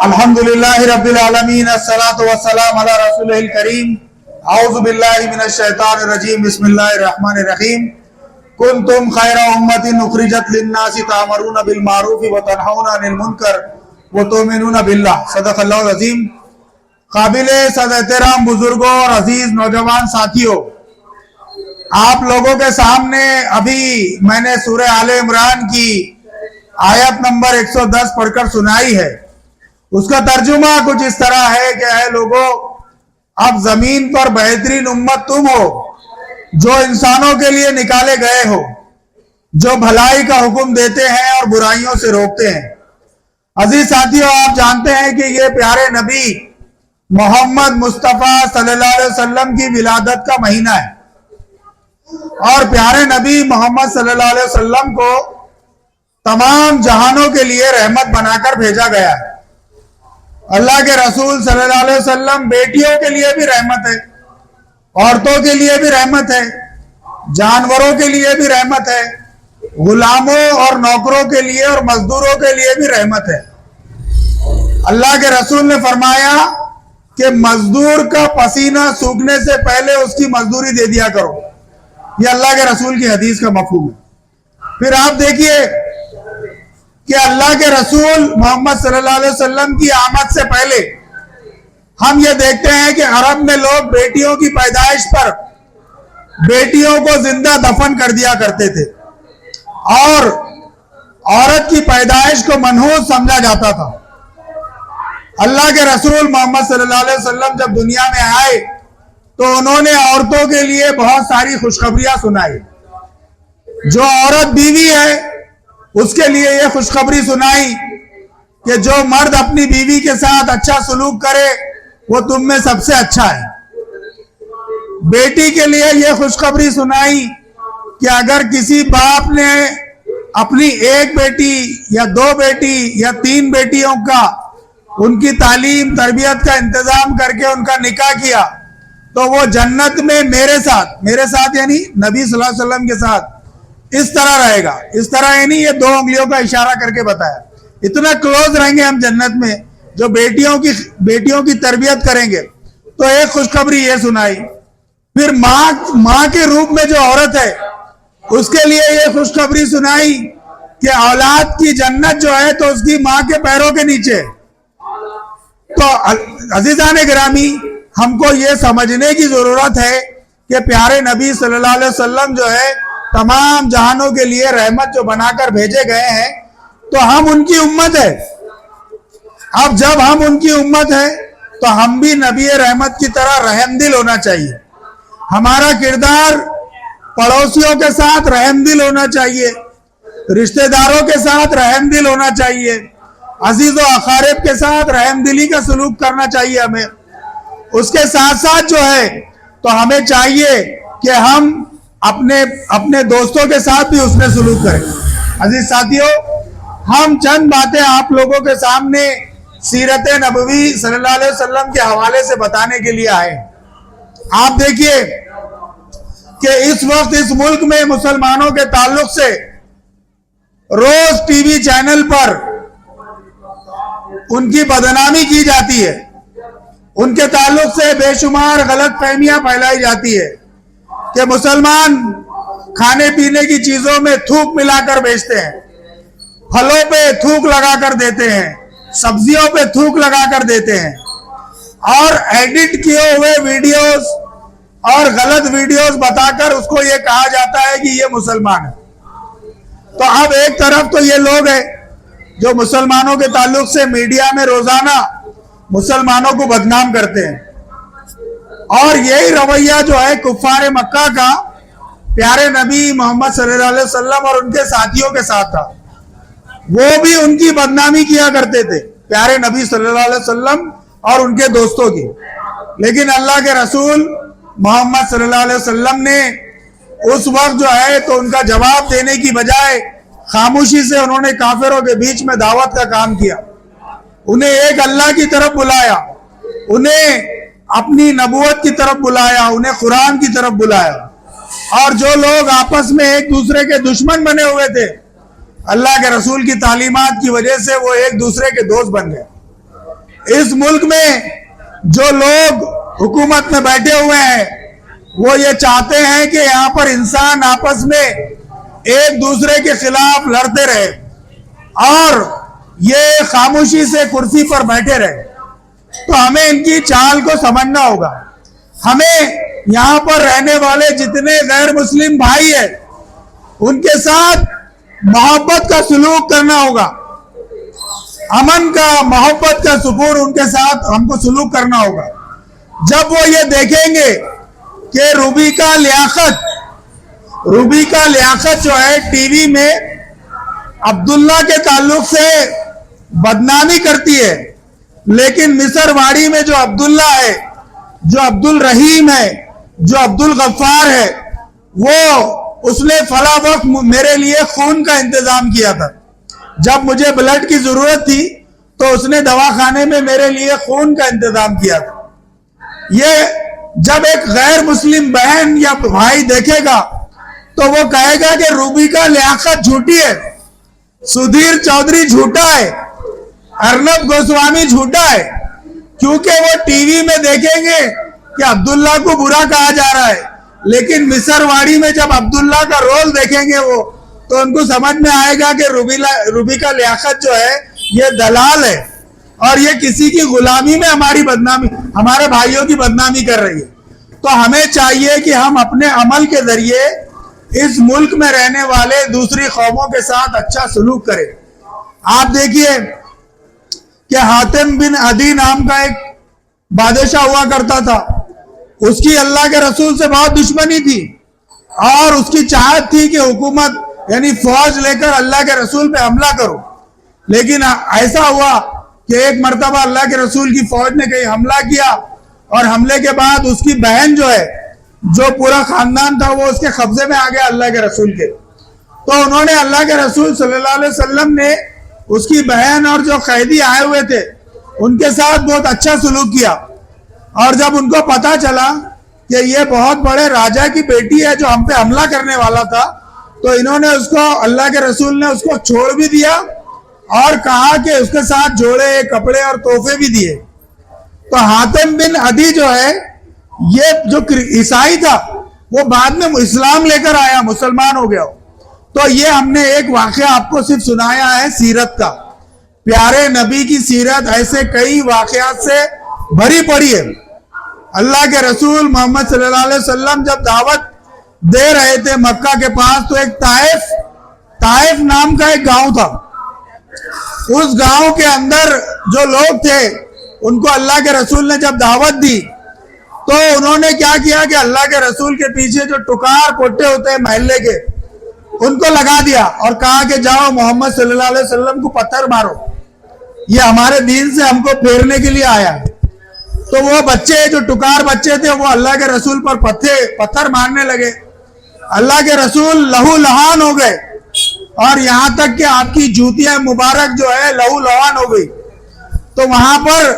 الحمدللہ رب العالمین الصلاۃ والسلام علی رسولہ الکریم اعوذ باللہ من الشیطان الرجیم بسم اللہ الرحمن الرحیم کنتم خیر امۃ اخرجت للناس تأمرون بالمعروف وتنہون عن المنکر وتؤمنون باللہ صدق اللہ العظیم۔ قابل صد احترام بزرگوں اور عزیز نوجوان ساتھیوں، آپ لوگوں کے سامنے ابھی میں نے سورہ آل عمران کی آیت نمبر 110 پڑھ کر سنائی ہے۔ اس کا ترجمہ کچھ اس طرح ہے کہ اے لوگوں، اب زمین پر بہترین امت تم ہو جو انسانوں کے لیے نکالے گئے ہو، جو بھلائی کا حکم دیتے ہیں اور برائیوں سے روکتے ہیں۔ عزیز ساتھیوں، آپ جانتے ہیں کہ یہ پیارے نبی محمد مصطفیٰ صلی اللہ علیہ وسلم کی ولادت کا مہینہ ہے، اور پیارے نبی محمد صلی اللہ علیہ وسلم کو تمام جہانوں کے لیے رحمت بنا کر بھیجا گیا ہے۔ اللہ کے رسول صلی اللہ علیہ وسلم بیٹیوں کے لیے بھی رحمت ہے، عورتوں کے لیے بھی رحمت ہے، جانوروں کے لیے بھی رحمت ہے، غلاموں اور نوکروں کے لیے اور مزدوروں کے لیے بھی رحمت ہے۔ اللہ کے رسول نے فرمایا کہ مزدور کا پسینہ سوکھنے سے پہلے اس کی مزدوری دے دیا کرو۔ یہ اللہ کے رسول کی حدیث کا مفہوم ہے۔ پھر آپ دیکھیے کہ اللہ کے رسول محمد صلی اللہ علیہ وسلم کی آمد سے پہلے ہم یہ دیکھتے ہیں کہ عرب میں لوگ بیٹیوں کی پیدائش پر بیٹیوں کو زندہ دفن کر دیا کرتے تھے، اور عورت کی پیدائش کو منحوس سمجھا جاتا تھا۔ اللہ کے رسول محمد صلی اللہ علیہ وسلم جب دنیا میں آئے تو انہوں نے عورتوں کے لیے بہت ساری خوشخبریاں سنائی۔ جو عورت بیوی ہے اس کے لیے یہ خوشخبری سنائی کہ جو مرد اپنی بیوی کے ساتھ اچھا سلوک کرے وہ تم میں سب سے اچھا ہے۔ بیٹی کے لیے یہ خوشخبری سنائی کہ اگر کسی باپ نے اپنی ایک بیٹی یا دو بیٹی یا تین بیٹیوں کا ان کی تعلیم تربیت کا انتظام کر کے ان کا نکاح کیا تو وہ جنت میں میرے ساتھ یعنی نبی صلی اللہ علیہ وسلم کے ساتھ اس طرح رہے گا۔ اس طرح یعنی یہ 2 انگلیوں کا اشارہ کر کے بتایا، اتنا کلوز رہیں گے ہم جنت میں جو بیٹیوں کی تربیت کریں گے۔ تو ایک خوشخبری یہ سنائی۔ پھر ماں کے روپ میں جو عورت ہے اس کے لیے یہ خوشخبری سنائی کہ اولاد کی جنت جو ہے تو اس کی ماں کے پیروں کے نیچے۔ تو عزیزان گرامی، ہم کو یہ سمجھنے کی ضرورت ہے کہ پیارے نبی صلی اللہ علیہ وسلم جو ہے تمام جہانوں کے لیے رحمت جو بنا کر بھیجے گئے ہیں، تو ہم ان کی امت ہے۔ اب جب ہم ان کی امت ہے تو ہم بھی نبی رحمت کی طرح رحم دل ہونا چاہیے۔ ہمارا کردار پڑوسیوں کے ساتھ رحم دل ہونا چاہیے، رشتہ داروں کے ساتھ رحم دل ہونا چاہیے، عزیز و اقارب کے ساتھ رحم دلی کا سلوک کرنا چاہیے ہمیں۔ اس کے ساتھ ساتھ جو ہے تو ہمیں چاہیے کہ ہم اپنے دوستوں کے ساتھ بھی اس نے سلوک کریں۔ عزیز ساتھیوں، ہم چند باتیں آپ لوگوں کے سامنے سیرت نبوی صلی اللہ علیہ وسلم کے حوالے سے بتانے کے لیے آئے۔ آپ دیکھیے کہ اس وقت اس ملک میں مسلمانوں کے تعلق سے روز ٹی وی چینل پر ان کی بدنامی کی جاتی ہے، ان کے تعلق سے بے شمار غلط فہمیاں پھیلائی جاتی ہے کہ مسلمان کھانے پینے کی چیزوں میں تھوک ملا کر بیچتے ہیں، پھلوں پہ تھوک لگا کر دیتے ہیں، سبزیوں پہ تھوک لگا کر دیتے ہیں، اور ایڈٹ کیے ہوئے ویڈیوز اور غلط ویڈیوز بتا کر اس کو یہ کہا جاتا ہے کہ یہ مسلمان ہے۔ تو اب ایک طرف تو یہ لوگ ہیں جو مسلمانوں کے تعلق سے میڈیا میں روزانہ مسلمانوں کو بدنام کرتے ہیں، اور یہی رویہ جو ہے کفار مکہ کا پیارے نبی محمد صلی اللہ علیہ وسلم اور ان کے ساتھیوں کے ساتھ تھا۔ وہ بھی ان کی بدنامی کیا کرتے تھے، پیارے نبی صلی اللہ علیہ وسلم اور ان کے دوستوں کی۔ لیکن اللہ کے رسول محمد صلی اللہ علیہ وسلم نے اس وقت جو ہے تو ان کا جواب دینے کی بجائے خاموشی سے انہوں نے کافروں کے بیچ میں دعوت کا کام کیا، انہیں ایک اللہ کی طرف بلایا، انہیں اپنی نبوت کی طرف بلایا، انہیں قرآن کی طرف بلایا۔ اور جو لوگ آپس میں ایک دوسرے کے دشمن بنے ہوئے تھے اللہ کے رسول کی تعلیمات کی وجہ سے وہ ایک دوسرے کے دوست بن گئے۔ اس ملک میں جو لوگ حکومت میں بیٹھے ہوئے ہیں وہ یہ چاہتے ہیں کہ یہاں پر انسان آپس میں ایک دوسرے کے خلاف لڑتے رہے اور یہ خاموشی سے کرسی پر بیٹھے رہے۔ تو ہمیں ان کی چال کو سمجھنا ہوگا۔ ہمیں یہاں پر رہنے والے جتنے غیر مسلم بھائی ہیں ان کے ساتھ محبت کا سلوک کرنا ہوگا، امن کا، محبت کا، سکون ان کے ساتھ ہم کو سلوک کرنا ہوگا۔ جب وہ یہ دیکھیں گے کہ روبی کا لیاقت جو ہے ٹی وی میں عبداللہ کے تعلق سے بدنامی کرتی ہے، لیکن مصر واڑی میں جو عبداللہ ہے، جو عبد الرحیم ہے، جو عبد الغفار ہے، وہ اس نے فلاں وقت میرے لیے خون کا انتظام کیا تھا، جب مجھے بلڈ کی ضرورت تھی تو اس نے دواخانے میں میرے لیے خون کا انتظام کیا تھا۔ یہ جب ایک غیر مسلم بہن یا بھائی دیکھے گا تو وہ کہے گا کہ روبی کا لیاقت جھوٹی ہے، سدھیر چودھری جھوٹا ہے، ارنب گوسوامی جھوٹا ہے، کیونکہ وہ ٹی وی میں دیکھیں گے کہ عبداللہ کو برا کہا جا رہا ہے، لیکن مصر واڑی میں جب عبداللہ کا رول دیکھیں گے وہ تو ان کو سمجھ میں آئے گا کہ روبی کا لیاقت جو ہے یہ دلال ہے اور یہ کسی کی غلامی میں ہمارے بھائیوں کی بدنامی کر رہی ہے۔ تو ہمیں چاہیے کہ ہم اپنے عمل کے ذریعے اس ملک میں رہنے والے دوسری قوموں کے ساتھ اچھا سلوک کریں۔ آپ دیکھیے کہ حاتم بن عدی نام کا ایک بادشاہ ہوا کرتا تھا، اس کی اللہ کے رسول سے بہت دشمنی تھی اور اس کی چاہت تھی کہ حکومت یعنی فوج لے کر اللہ کے رسول پہ حملہ کرو، لیکن ایسا ہوا کہ ایک مرتبہ اللہ کے رسول کی فوج نے کہیں حملہ کیا اور حملے کے بعد اس کی بہن جو ہے، جو پورا خاندان تھا، وہ اس کے قبضے میں آ گیا اللہ کے رسول کے۔ تو انہوں نے اللہ کے رسول صلی اللہ علیہ وسلم نے اس کی بہن اور جو قیدی آئے ہوئے تھے ان کے ساتھ بہت اچھا سلوک کیا، اور جب ان کو پتا چلا کہ یہ بہت بڑے راجا کی بیٹی ہے جو ہم پہ حملہ کرنے والا تھا، تو انہوں نے اس کو، اللہ کے رسول نے اس کو چھوڑ بھی دیا اور کہا کہ اس کے ساتھ جوڑے، کپڑے اور تحفے بھی دیے۔ تو حاتم بن عدی جو ہے، یہ جو عیسائی تھا، وہ بعد میں اسلام لے کر آیا، مسلمان ہو گیا۔ تو یہ ہم نے ایک واقعہ آپ کو صرف سنایا ہے سیرت کا، پیارے نبی کی سیرت ایسے کئی واقعات سے بھری پڑی ہے۔ اللہ کے رسول محمد صلی اللہ علیہ وسلم جب دعوت دے رہے تھے مکہ کے پاس، تو ایک طائف نام کا ایک گاؤں تھا۔ اس گاؤں کے اندر جو لوگ تھے ان کو اللہ کے رسول نے جب دعوت دی تو انہوں نے کیا کیا کہ اللہ کے رسول کے پیچھے جو ٹکار پوٹے ہوتے ہیں محلے کے، ان کو لگا دیا اور کہا کہ جاؤ محمد صلی اللہ علیہ وسلم کو پتھر مارو، یہ ہمارے دین سے ہم کو پھیرنے کے لیے آیا ہے۔ تو وہ بچے جو ٹکار بچے تھے وہ اللہ کے رسول پر پتھر مارنے لگے، اللہ کے رسول لہو لہان ہو گئے اور یہاں تک کہ آپ کی جوتیاں مبارک جو ہے لہو لہان ہو گئی۔ تو وہاں پر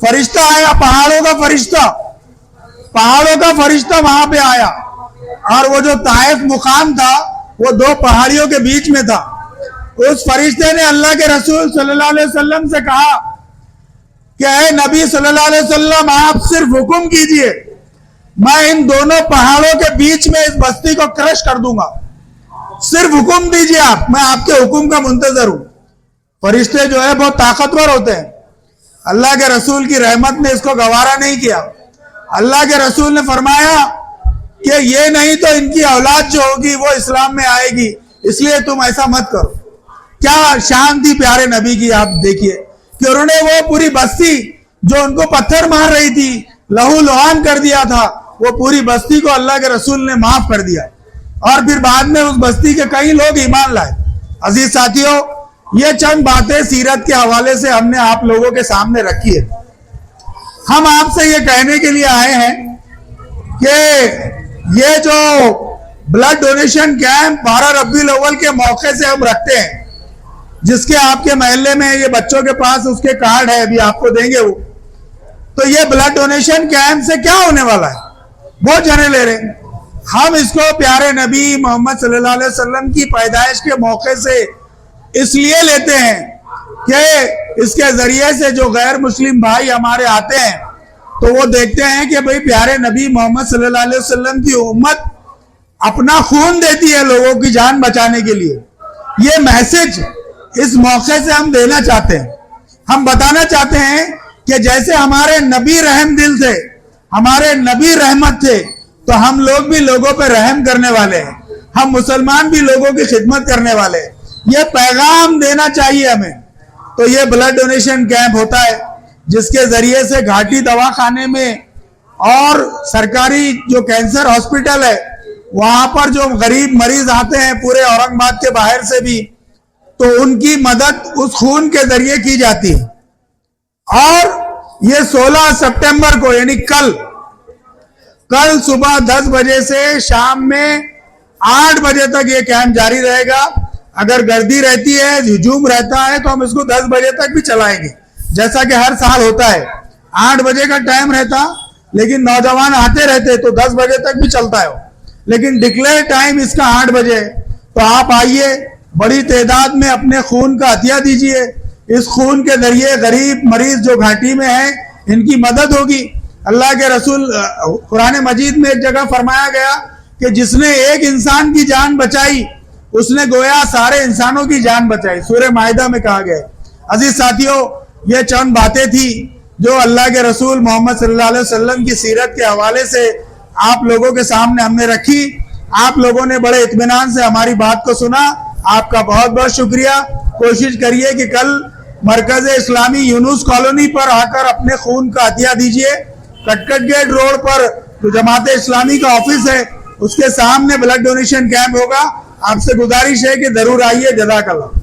فرشتہ آیا، پہاڑوں کا فرشتہ وہاں پہ آیا، اور وہ جو طائف مقام تھا وہ دو پہاڑیوں کے بیچ میں تھا۔ اس فرشتے نے اللہ کے رسول صلی اللہ علیہ وسلم سے کہا کہ اے نبی صلی اللہ علیہ وسلم، آپ صرف حکم کیجئے، میں ان دونوں پہاڑوں کے بیچ میں اس بستی کو کرش کر دوں گا، صرف حکم دیجئے آپ، میں آپ کے حکم کا منتظر ہوں۔ فرشتے جو ہے بہت طاقتور ہوتے ہیں، اللہ کے رسول کی رحمت نے اس کو گوارا نہیں کیا۔ اللہ کے رسول نے فرمایا کہ یہ نہیں تو ان کی اولاد جو ہوگی وہ اسلام میں آئے گی، اس لیے تم ایسا مت کرو۔ کیا شان تھی پیارے نبی کی، آپ دیکھیے کہ انہوں نے وہ پوری بستی جو ان کو پتھر مار رہی تھی، لہو لہان کر دیا تھا، وہ پوری بستی کو اللہ کے رسول نے معاف کر دیا، اور پھر بعد میں اس بستی کے کئی لوگ ایمان لائے۔ عزیز ساتھیوں، یہ چند باتیں سیرت کے حوالے سے ہم نے آپ لوگوں کے سامنے رکھی ہے۔ ہم آپ سے یہ کہنے کے لیے آئے ہیں کہ یہ جو بلڈ ڈونیشن کیمپ 12 ربیع الاول کے موقع سے ہم رکھتے ہیں، جس کے آپ کے محلے میں یہ بچوں کے پاس اس کے کارڈ ہے، ابھی آپ کو دیں گے وہ، تو یہ بلڈ ڈونیشن کیمپ سے کیا ہونے والا ہے؟ بہت جنے لے رہے ہیں۔ ہم اس کو پیارے نبی محمد صلی اللہ علیہ وسلم کی پیدائش کے موقع سے اس لیے لیتے ہیں کہ اس کے ذریعے سے جو غیر مسلم بھائی ہمارے آتے ہیں تو وہ دیکھتے ہیں کہ بھئی پیارے نبی محمد صلی اللہ علیہ وسلم کی امت اپنا خون دیتی ہے لوگوں کی جان بچانے کے لیے. یہ میسج اس موقع سے ہم دینا چاہتے ہیں. ہم بتانا چاہتے ہیں کہ جیسے ہمارے نبی رحم دل تھے, ہمارے نبی رحمت تھے, تو ہم لوگ بھی لوگوں پہ رحم کرنے والے ہیں. ہم مسلمان بھی لوگوں کی خدمت کرنے والے ہیں. یہ پیغام دینا چاہیے ہمیں. تو یہ بلڈ ڈونیشن کیمپ ہوتا ہے جس کے ذریعے سے گھاٹی دواخانے میں اور سرکاری جو کینسر ہاسپٹل ہے وہاں پر جو غریب مریض آتے ہیں پورے اورنگ آباد کے باہر سے بھی, تو ان کی مدد اس خون کے ذریعے کی جاتی ہے. اور یہ 16 سپٹمبر کو یعنی کل صبح 10 بجے سے شام میں 8 بجے تک یہ کیمپ جاری رہے گا. اگر گردی رہتی ہے, ہجوم رہتا ہے, تو ہم اس کو 10 بجے تک بھی چلائیں گے جیسا کہ ہر سال ہوتا ہے. 8 بجے کا ٹائم رہتا لیکن نوجوان آتے رہتے تو 10 بجے تک بھی چلتا ہے, لیکن ڈکلیئر ٹائم اس کا 8 بجے. تو آپ آئیے, بڑی تعداد میں اپنے خون کا عطیہ دیجئے. اس خون کے ذریعے غریب مریض جو گھاٹی میں ہیں ان کی مدد ہوگی. اللہ کے رسول قرآن مجید میں ایک جگہ فرمایا گیا کہ جس نے ایک انسان کی جان بچائی اس نے گویا سارے انسانوں کی جان بچائی. سورہ مائدہ میں کہا گیا. عزیز ساتھیوں, یہ چند باتیں تھی جو اللہ کے رسول محمد صلی اللہ علیہ وسلم کی سیرت کے حوالے سے آپ لوگوں کے سامنے ہم نے رکھی. آپ لوگوں نے بڑے اطمینان سے ہماری بات کو سنا. آپ کا بہت بہت شکریہ. کوشش کریے کہ کل مرکز اسلامی یونس کالونی پر آ کر اپنے خون کا عطیہ دیجئے. کٹکٹ گیٹ روڈ پر جو جماعت اسلامی کا آفس ہے اس کے سامنے بلڈ ڈونیشن کیمپ ہوگا. آپ سے گزارش ہے کہ ضرور آئیے. جزاک اللہ.